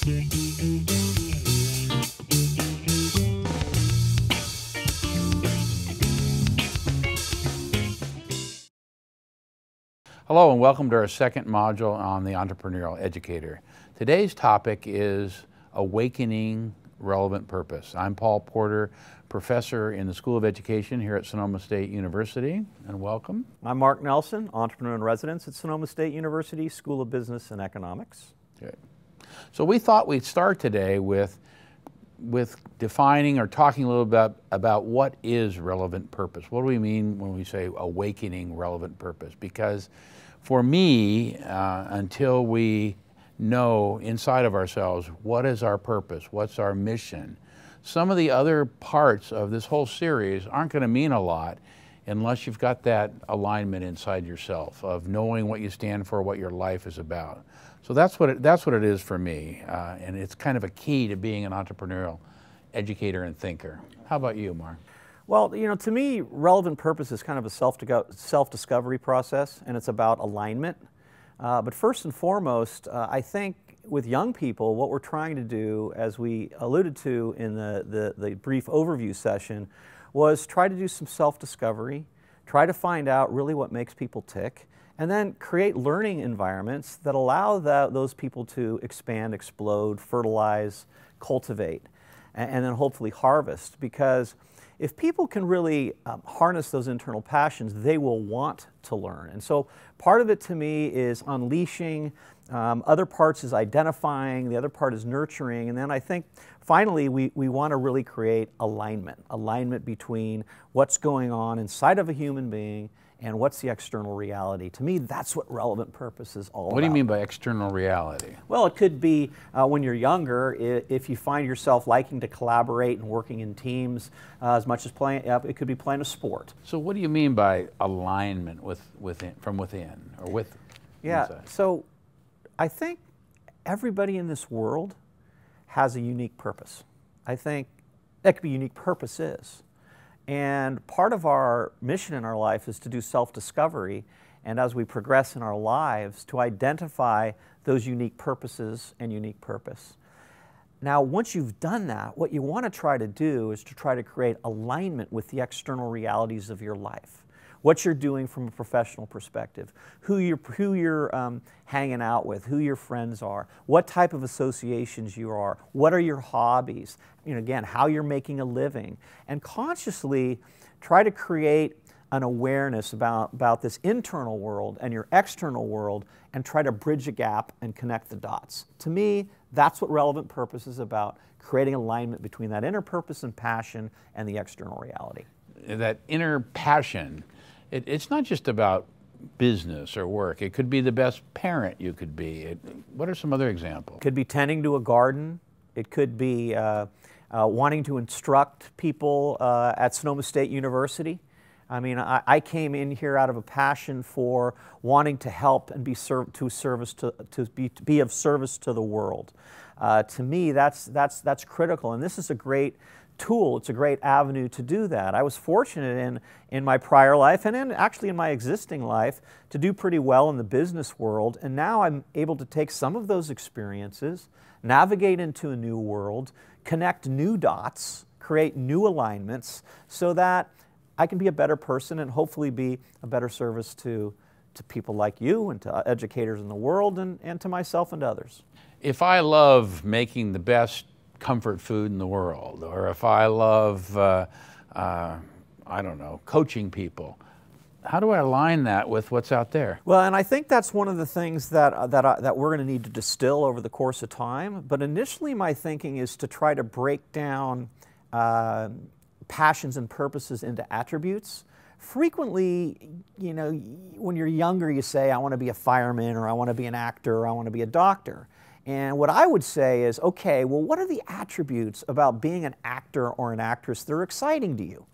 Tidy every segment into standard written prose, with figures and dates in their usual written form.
Hello and welcome to our second module on the Entrepreneurial Educator. Today's topic is awakening relevant purpose. I'm Paul Porter, professor in the School of Education here at Sonoma State University, and welcome. I'm Mark Nelson, entrepreneur in residence at Sonoma State University, School of Business and Economics. Okay. So we thought we'd start today with defining or talking a little bit about what is relevant purpose. What do we mean when we say awakening relevant purpose? Because for me, until we know inside of ourselves what is our purpose, what's our mission, some of the other parts of this whole series aren't going to mean a lot unless you've got that alignment inside yourself of knowing what you stand for, what your life is about. So that's what it is for me, and it's kind of a key to being an entrepreneurial educator and thinker. How about you, Mark? Well, you know, to me, relevant purpose is kind of a self-discovery process, and it's about alignment. But first and foremost, I think with young people, what we're trying to do, as we alluded to in the brief overview session, was try to do some self-discovery, try to find out really what makes people tick, and then create learning environments that allow those people to expand, explode, fertilize, cultivate, and then hopefully harvest. Because if people can really harness those internal passions, they will want to learn. And so part of it to me is unleashing, other parts is identifying, the other part is nurturing, and then I think finally we want to really create alignment between what's going on inside of a human being and what's the external reality. To me, that's what relevant purpose is all about. What do you mean by external reality? Well, it could be when you're younger, if you find yourself liking to collaborate and working in teams as much as playing, it could be playing a sport. So what do you mean by alignment from within or with inside? So I think everybody in this world has a unique purpose. I think that could be unique purposes. And part of our mission in our life is to do self-discovery, and as we progress in our lives, to identify those unique purposes and unique purpose. Now, once you've done that, what you want to try to do is to try to create alignment with the external realities of your life. What you're doing from a professional perspective, who you're hanging out with, who your friends are, what type of associations you are, what are your hobbies, you know, again, how you're making a living, and consciously try to create an awareness about this internal world and your external world and try to bridge a gap and connect the dots. To me, that's what relevant purpose is about, creating alignment between that inner purpose and passion and the external reality. That inner passion, it's not just about business or work. It could be the best parent you could be. What are some other examples? It could be tending to a garden. It could be wanting to instruct people at Sonoma State University. I mean, I came in here out of a passion for wanting to help and be of service to the world. To me, that's critical, and this is a great tool. It's a great avenue to do that. I was fortunate in my prior life and actually in my existing life to do pretty well in the business world, and now I'm able to take some of those experiences, navigate into a new world, connect new dots, create new alignments so that I can be a better person and hopefully be a better service to people like you and to educators in the world and to myself and others. If I love making the best comfort food in the world, or if I love, I don't know, coaching people, how do I align that with what's out there? Well, and I think that's one of the things that we're going to need to distill over the course of time. But initially my thinking is to try to break down passions and purposes into attributes. Frequently, you know, when you're younger, you say, I want to be a fireman, or I want to be an actor, or I want to be a doctor. And what I would say is, okay, well, what are the attributes about being an actor or an actress that are exciting to you?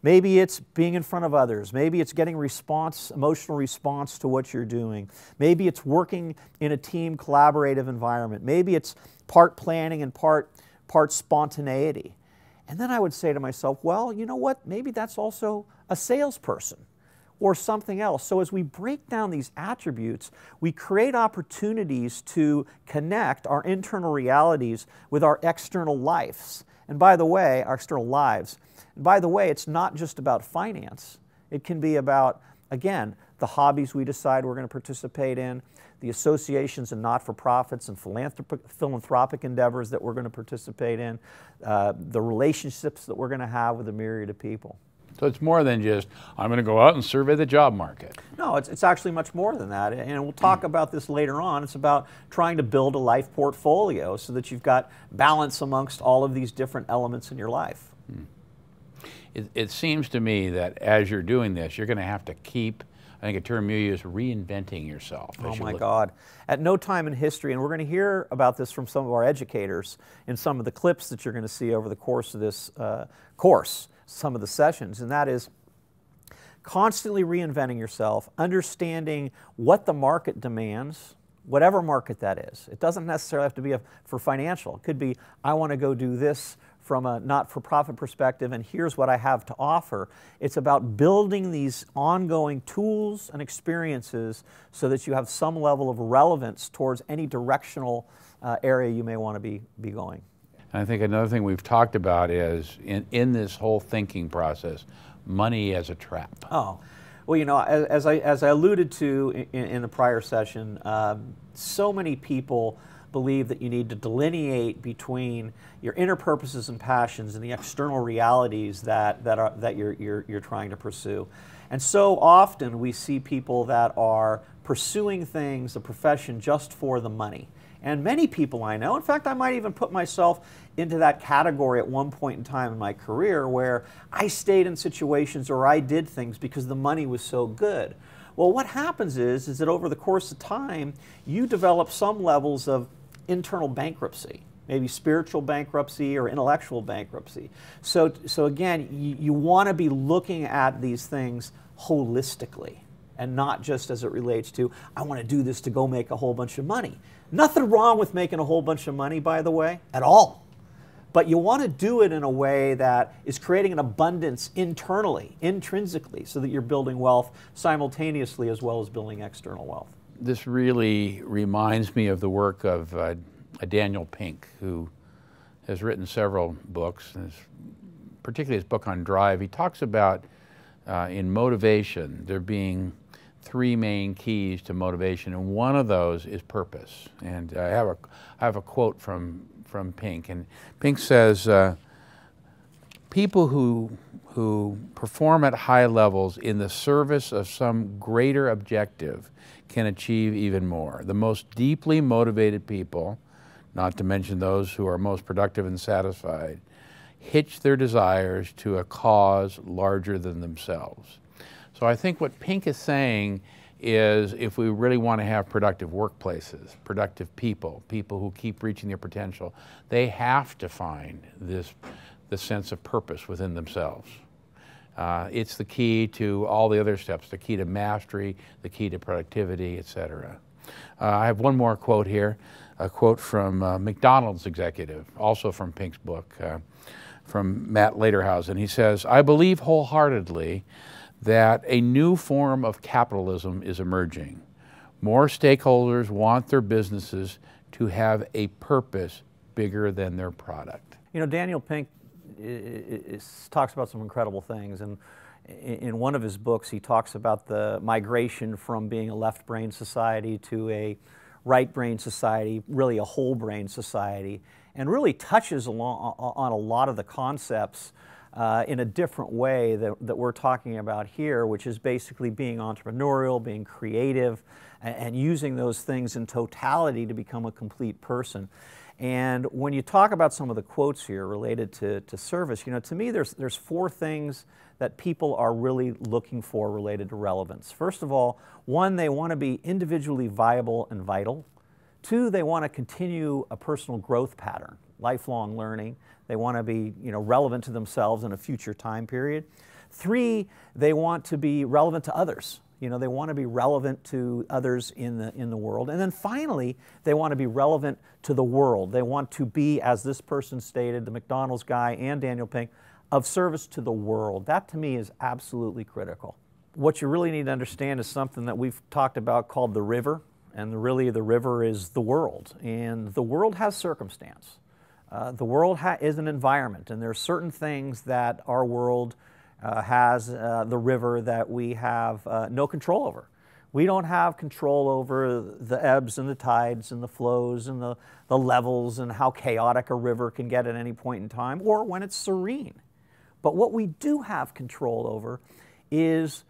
Maybe it's being in front of others. Maybe it's getting emotional response to what you're doing. Maybe it's working in a team collaborative environment. Maybe it's part planning and part spontaneity. And then I would say to myself, well, you know what? Maybe that's also a salesperson. or something else. So as we break down these attributes, we create opportunities to connect our internal realities with our external lives. And by the way, our external lives. And by the way, it's not just about finance. It can be about, again, the hobbies we decide we're going to participate in, the associations and not-for-profits and philanthropic endeavors that we're going to participate in, the relationships that we're going to have with a myriad of people. So it's more than just, I'm going to go out and survey the job market. No, it's actually much more than that. And we'll talk about this later on. It's about trying to build a life portfolio so that you've got balance amongst all of these different elements in your life. It seems to me that as you're doing this, you're going to have to keep, I think a term you use, reinventing yourself. Oh my God. At no time in history, and we're going to hear about this from some of our educators in some of the clips that you're going to see over the course of this course, some of the sessions, and that is constantly reinventing yourself, understanding what the market demands, whatever market that is. It doesn't necessarily have to be for financial. It could be, I want to go do this from a not-for-profit perspective, and here's what I have to offer. It's about building these ongoing tools and experiences so that you have some level of relevance towards any directional area you may want to be going. I think another thing we've talked about is, in this whole thinking process, money as a trap. Oh, well, you know, as I alluded to in the prior session, so many people believe that you need to delineate between your inner purposes and passions and the external realities that you're trying to pursue. And so often we see people that are pursuing things, a profession, just for the money. And many people I know, in fact, I might even put myself into that category at one point in time in my career where I stayed in situations or I did things because the money was so good. Well, what happens is that over the course of time, you develop some levels of internal bankruptcy, maybe spiritual bankruptcy or intellectual bankruptcy. So again, you want to be looking at these things holistically and not just as it relates to, I want to do this to go make a whole bunch of money. Nothing wrong with making a whole bunch of money, by the way, at all. But you want to do it in a way that is creating an abundance internally, intrinsically, so that you're building wealth simultaneously as well as building external wealth. This really reminds me of the work of Daniel Pink, who has written several books, and particularly his book on drive. He talks about in motivation there being three main keys to motivation, and one of those is purpose. And I have a quote from Pink, and Pink says, people who perform at high levels in the service of some greater objective can achieve even more. The most deeply motivated people, not to mention those who are most productive and satisfied, hitch their desires to a cause larger than themselves. So I think what Pink is saying is, if we really want to have productive workplaces, productive people, people who keep reaching their potential, they have to find the sense of purpose within themselves. It's the key to all the other steps, the key to mastery, the key to productivity, etc. I have one more quote here, a quote from McDonald's executive, also from Pink's book, from Matt Lederhausen. He says, I believe wholeheartedly that a new form of capitalism is emerging. More stakeholders want their businesses to have a purpose bigger than their product. You know, Daniel Pink talks about some incredible things, and in one of his books he talks about the migration from being a left brain society to a right brain society, really a whole brain society, and really touches on a lot of the concepts in a different way that we're talking about here, which is basically being entrepreneurial, being creative, and using those things in totality to become a complete person. And when you talk about some of the quotes here related to service, you know, to me there's four things that people are really looking for related to relevance. First of all, one, they want to be individually viable and vital. Two, they want to continue a personal growth pattern, lifelong learning. They want to be, you know, relevant to themselves in a future time period. Three, they want to be relevant to others. You know, they want to be relevant to others in the world. And then finally, they want to be relevant to the world. They want to be, as this person stated, the McDonald's guy and Daniel Pink, of service to the world. That to me is absolutely critical. what you really need to understand is something that we've talked about called the river, and really the river is the world, and the world has circumstance. The world is an environment, and there are certain things that our world has, the river, that we have no control over. We don't have control over the ebbs and the tides and the flows and the levels and how chaotic a river can get at any point in time, or when it's serene. But what we do have control over is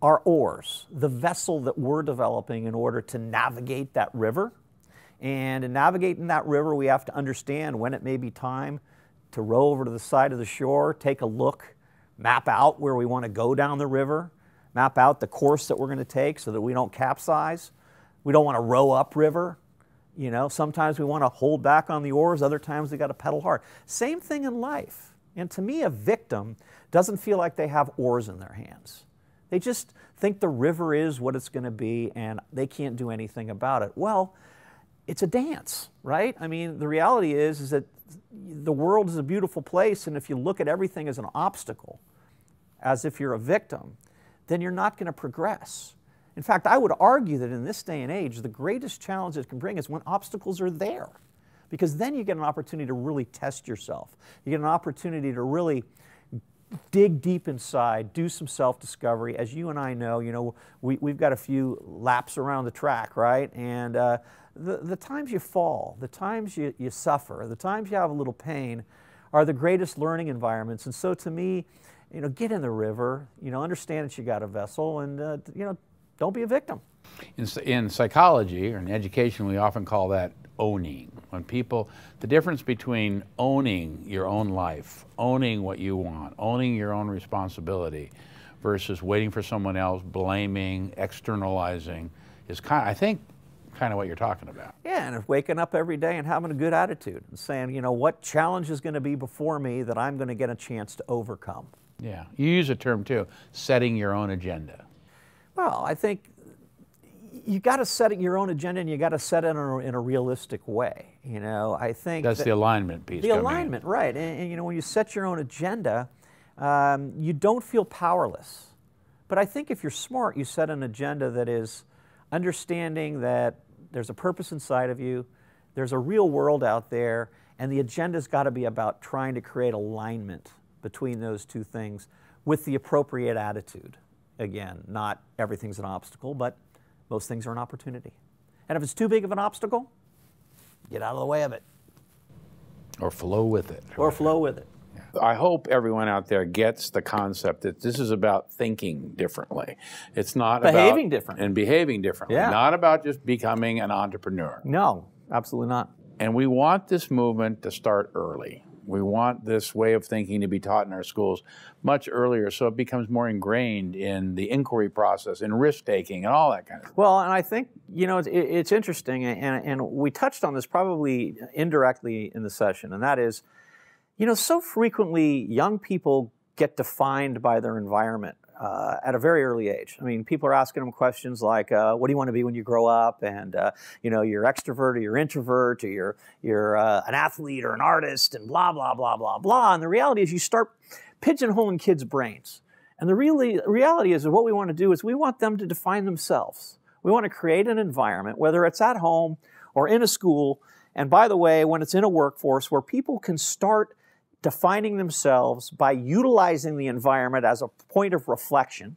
our oars, the vessel that we're developing in order to navigate that river. And in navigating that river, we have to understand when it may be time to row over to the side of the shore, take a look, map out where we want to go down the river, map out the course that we're going to take so that we don't capsize. We don't want to row upriver. You know, sometimes we want to hold back on the oars, other times we got to pedal hard. Same thing in life. And to me, a victim doesn't feel like they have oars in their hands. They just think the river is what it's going to be and they can't do anything about it. Well, it's a dance, right? I mean, the reality is that the world is a beautiful place, and if you look at everything as an obstacle, as if you're a victim, then you're not going to progress. In fact, I would argue that in this day and age, the greatest challenge it can bring is when obstacles are there, because then you get an opportunity to really test yourself. You get an opportunity to really dig deep inside, do some self-discovery. As you and I know, we've got a few laps around the track, right? And the times you fall, the times you suffer, the times you have a little pain are the greatest learning environments. And so to me, get in the river, understand that you got a vessel, and don't be a victim. In psychology or in education, we often call that owning. When people, the difference between owning your own life, owning what you want, owning your own responsibility, versus waiting for someone else, blaming, externalizing, is I think kind of what you're talking about. Yeah, and if waking up every day and having a good attitude and saying, what challenge is going to be before me that I'm going to get a chance to overcome. Yeah, you use a term too, setting your own agenda. Well, I think you got to set your own agenda, and you got to set it in a realistic way. I think that's the alignment piece. The alignment, right? And when you set your own agenda, you don't feel powerless. But I think if you're smart, you set an agenda that is understanding that there's a purpose inside of you, there's a real world out there, and the agenda's got to be about trying to create alignment between those two things with the appropriate attitude. Again, not everything's an obstacle, but most things are an opportunity. And if it's too big of an obstacle, get out of the way of it. Or flow with it. Or flow with it. I hope everyone out there gets the concept that this is about thinking differently. It's not behaving about differently. And behaving differently. Yeah. Not about just becoming an entrepreneur. No, absolutely not. And we want this movement to start early. We want this way of thinking to be taught in our schools much earlier, so it becomes more ingrained in the inquiry process, in risk-taking, and all that kind of stuff. Well, and I think, it's interesting, and we touched on this probably indirectly in the session, and that is, so frequently young people get defined by their environment at a very early age. I mean, people are asking them questions like, what do you want to be when you grow up? And, you're extrovert or you're introvert, or you're an athlete or an artist, and blah, blah, blah, blah, blah. And the reality is you start pigeonholing kids' brains. And the reality is that what we want to do is we want them to define themselves. We want to create an environment, whether it's at home or in a school, and by the way, when it's in a workforce, where people can start defining themselves by utilizing the environment as a point of reflection,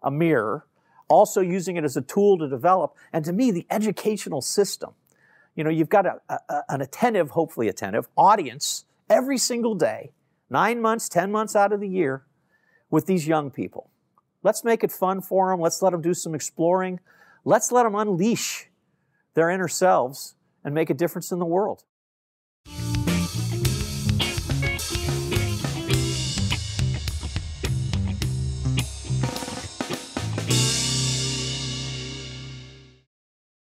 a mirror, also using it as a tool to develop, and to me, the educational system. You've got an attentive, hopefully attentive, audience every single day, 9 months, 10 months out of the year, with these young people. Let's make it fun for them. Let's let them do some exploring. Let's let them unleash their inner selves and make a difference in the world.